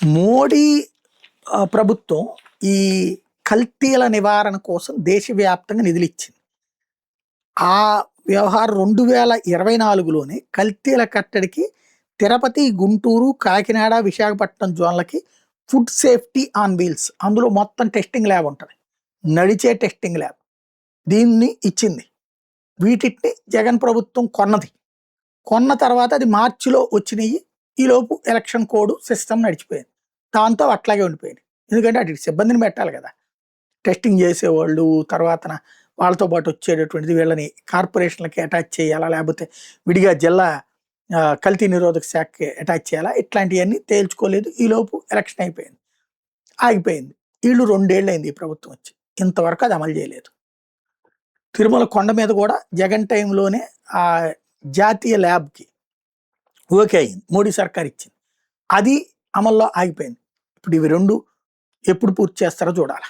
మోడీ ప్రభుత్వం ఈ కల్తీల నివారణ కోసం దేశవ్యాప్తంగా నిధులిచ్చింది. ఆ వ్యవహారం 2024లోనే కల్తీల కట్టడికి తిరుపతి, గుంటూరు, కాకినాడ, విశాఖపట్నం జోన్లకి ఫుడ్ సేఫ్టీ ఆన్ వీల్స్, అందులో మొత్తం టెస్టింగ్ ల్యాబ్ ఉంటుంది, నడిచే టెస్టింగ్ ల్యాబ్, దీన్ని ఇచ్చింది. వీటిని జగన్ ప్రభుత్వం కొన్నది. కొన్న తర్వాత అది మార్చిలో వచ్చినాయి. ఈలోపు ఎలక్షన్ కోడ్ సిస్టమ్ నడిచిపోయింది. దాంతో అట్లాగే ఉండిపోయింది. ఎందుకంటే అటు సిబ్బందిని పెట్టాలి కదా, టెస్టింగ్ చేసేవాళ్ళు, తర్వాత వాళ్ళతో పాటు వచ్చేటటువంటిది వీళ్ళని కార్పొరేషన్లకి అటాచ్ చేయాలా, లేకపోతే విడిగా జిల్లా కల్తీ నిరోధక శాఖకి అటాచ్ చేయాలా, ఇట్లాంటివన్నీ తేల్చుకోలేదు. ఈలోపు ఎలక్షన్ అయిపోయింది, ఆగిపోయింది. వీళ్ళు 2 ఏళ్ళు అయింది ఈ ప్రభుత్వం వచ్చి, ఇంతవరకు అది అమలు చేయలేదు. తిరుమల కొండ మీద కూడా జగన్ టైంలోనే ఆ జాతీయ ల్యాబ్కి ఓకే అయింది, మోడీ సర్కార్ ఇచ్చింది, అది అమల్లో ఆగిపోయింది. ఇప్పుడు ఇవి 2 ఎప్పుడు పూర్తి చేస్తారో చూడాలి.